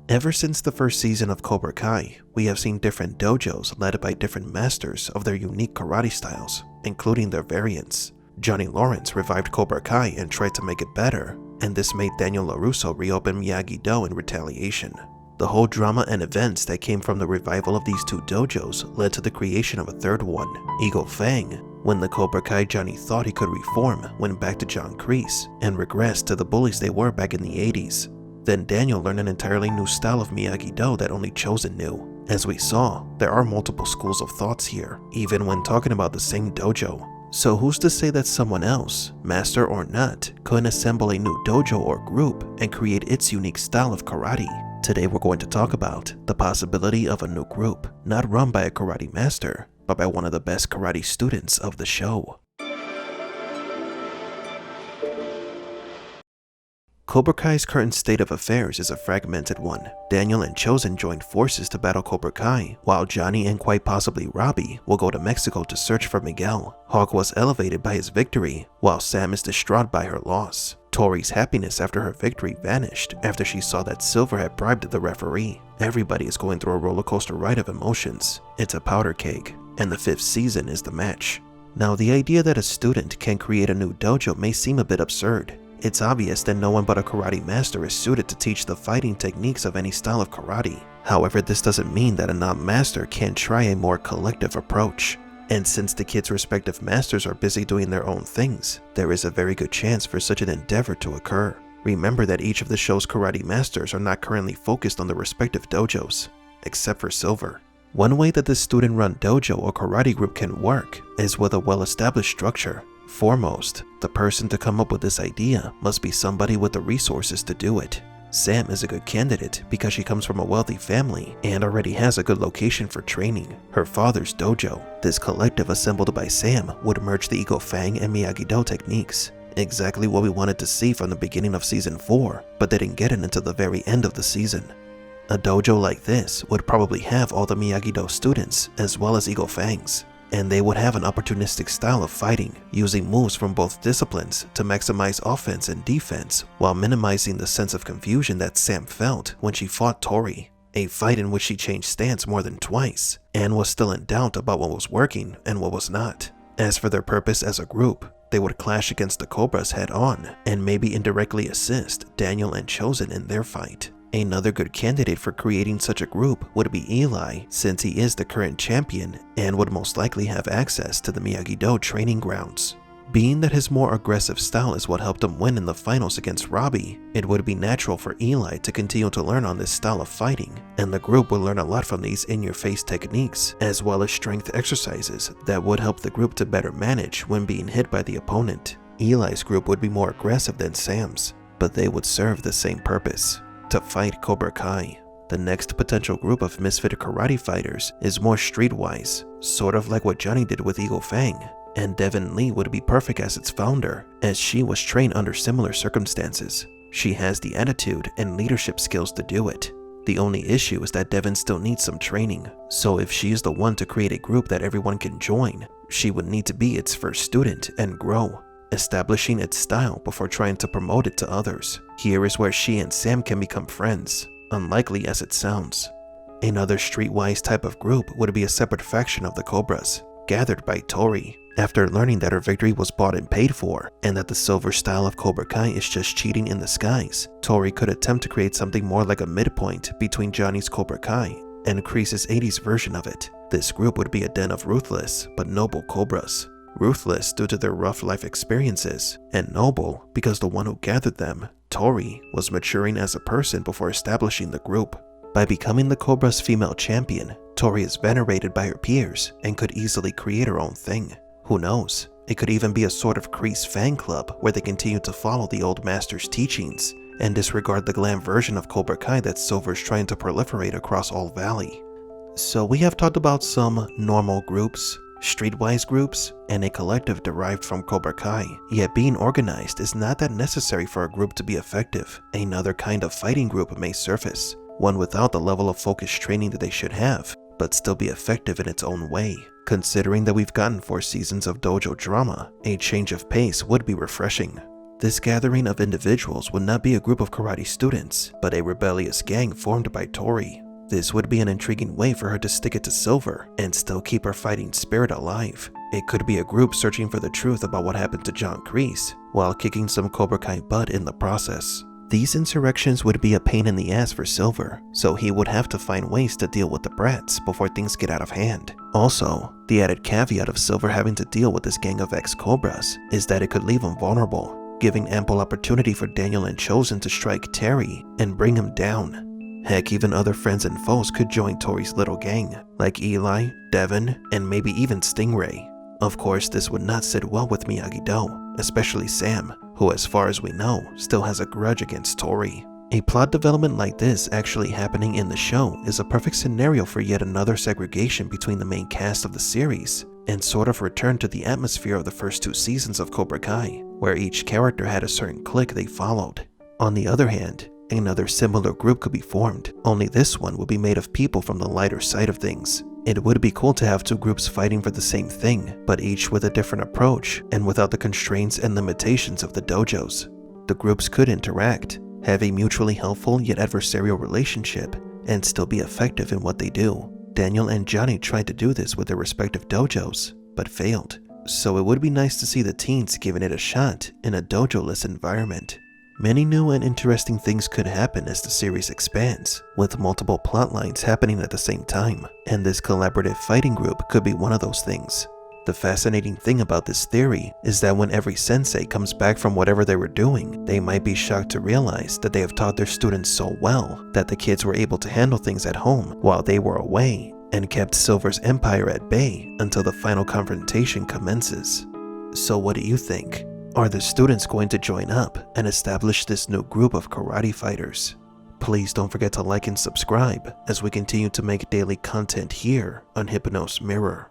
Ever since the first season of Cobra Kai, we have seen different dojos led by different masters of their unique karate styles, including their variants. Johnny Lawrence revived Cobra Kai and tried to make it better, and this made Daniel LaRusso reopen Miyagi-Do in retaliation. The whole drama and events that came from the revival of these two dojos led to the creation of a third one, Eagle Fang. When the Cobra Kai Johnny thought he could reform, went back to John Kreese and regressed to the bullies they were back in the 80s. Then Daniel learned an entirely new style of Miyagi-Do that only Chozen knew. As we saw, there are multiple schools of thoughts here, even when talking about the same dojo. So who's to say that someone else, master or not, couldn't assemble a new dojo or group and create its unique style of karate? Today we're going to talk about the possibility of a new group, not run by a karate master, but by one of the best karate students of the show. Cobra Kai's current state of affairs is a fragmented one. Daniel and Chozen joined forces to battle Cobra Kai, while Johnny and quite possibly Robbie will go to Mexico to search for Miguel. Hawk was elevated by his victory, while Sam is distraught by her loss. Tori's happiness after her victory vanished after she saw that Silver had bribed the referee. Everybody is going through a roller coaster ride of emotions. It's a powder keg, and the 5th season is the match. Now, the idea that a student can create a new dojo may seem a bit absurd. It's obvious that no one but a karate master is suited to teach the fighting techniques of any style of karate. However, this doesn't mean that a non-master can't try a more collective approach. And since the kids' respective masters are busy doing their own things, there is a very good chance for such an endeavor to occur. Remember that each of the show's karate masters are not currently focused on their respective dojos, except for Silver. One way that the student-run dojo or karate group can work is with a well-established structure. Foremost, the person to come up with this idea must be somebody with the resources to do it. Sam is a good candidate because she comes from a wealthy family and already has a good location for training, her father's dojo. This collective assembled by Sam would merge the Eagle Fang and Miyagi-Do techniques. Exactly what we wanted to see from the beginning of season 4, but didn't get it until the very end of the season. A dojo like this would probably have all the Miyagi-Do students as well as Eagle Fangs, and they would have an opportunistic style of fighting, using moves from both disciplines to maximize offense and defense while minimizing the sense of confusion that Sam felt when she fought Tori, a fight in which she changed stance more than twice and was still in doubt about what was working and what was not. As for their purpose as a group, they would clash against the Cobras head-on and maybe indirectly assist Daniel and Chozen in their fight. Another good candidate for creating such a group would be Eli, since he is the current champion and would most likely have access to the Miyagi-Do training grounds. Being that his more aggressive style is what helped him win in the finals against Robbie, it would be natural for Eli to continue to learn on this style of fighting, and the group would learn a lot from these in-your-face techniques, as well as strength exercises that would help the group to better manage when being hit by the opponent. Eli's group would be more aggressive than Sam's, but they would serve the same purpose: to fight Cobra Kai. The next potential group of misfit karate fighters is more streetwise, sort of like what Johnny did with Eagle Fang, and Devin Lee would be perfect as its founder, as she was trained under similar circumstances. She has the attitude and leadership skills to do it. The only issue is that Devin still needs some training, so if she is the one to create a group that everyone can join, she would need to be its first student and grow, establishing its style before trying to promote it to others. Here is where she and Sam can become friends, unlikely as it sounds. Another streetwise type of group would be a separate faction of the Cobras, gathered by Tori. After learning that her victory was bought and paid for, and that the Silver style of Cobra Kai is just cheating in disguise, Tori could attempt to create something more like a midpoint between Johnny's Cobra Kai and Kreese's 80s version of it. This group would be a den of ruthless but noble Cobras. Ruthless due to their rough life experiences, and noble because the one who gathered them, Tori, was maturing as a person before establishing the group. By becoming the Cobra's female champion, Tori is venerated by her peers and could easily create her own thing. Who knows, it could even be a sort of Kreese fan club where they continue to follow the old master's teachings and disregard the glam version of Cobra Kai that Silver's trying to proliferate across All Valley. So we have talked about some normal groups, streetwise groups, and a collective derived from Cobra Kai. Yet being organized is not that necessary for a group to be effective. Another kind of fighting group may surface, one without the level of focused training that they should have, but still be effective in its own way. Considering that we've gotten 4 seasons of dojo drama, a change of pace would be refreshing. This gathering of individuals would not be a group of karate students, but a rebellious gang formed by Tori. This would be an intriguing way for her to stick it to Silver and still keep her fighting spirit alive. It could be a group searching for the truth about what happened to John Kreese, while kicking some Cobra Kai butt in the process. These insurrections would be a pain in the ass for Silver, so he would have to find ways to deal with the brats before things get out of hand. Also, the added caveat of Silver having to deal with this gang of ex-Cobras is that it could leave him vulnerable, giving ample opportunity for Daniel and Chosen to strike Terry and bring him down. Heck, even other friends and foes could join Tori's little gang, like Eli, Devin, and maybe even Stingray. Of course, this would not sit well with Miyagi-Do, especially Sam, who as far as we know, still has a grudge against Tori. A plot development like this actually happening in the show is a perfect scenario for yet another segregation between the main cast of the series, and sort of return to the atmosphere of the first 2 seasons of Cobra Kai, where each character had a certain clique they followed. On the other hand, another similar group could be formed, only this one would be made of people from the lighter side of things. It would be cool to have 2 groups fighting for the same thing, but each with a different approach and without the constraints and limitations of the dojos. The groups could interact, have a mutually helpful yet adversarial relationship, and still be effective in what they do. Daniel and Johnny tried to do this with their respective dojos, but failed. So it would be nice to see the teens giving it a shot in a dojo-less environment. Many new and interesting things could happen as the series expands, with multiple plot lines happening at the same time, and this collaborative fighting group could be one of those things. The fascinating thing about this theory is that when every sensei comes back from whatever they were doing, they might be shocked to realize that they have taught their students so well that the kids were able to handle things at home while they were away, and kept Silver's empire at bay until the final confrontation commences. So what do you think? Are the students going to join up and establish this new group of karate fighters? Please don't forget to like and subscribe as we continue to make daily content here on Hypnos Mirror.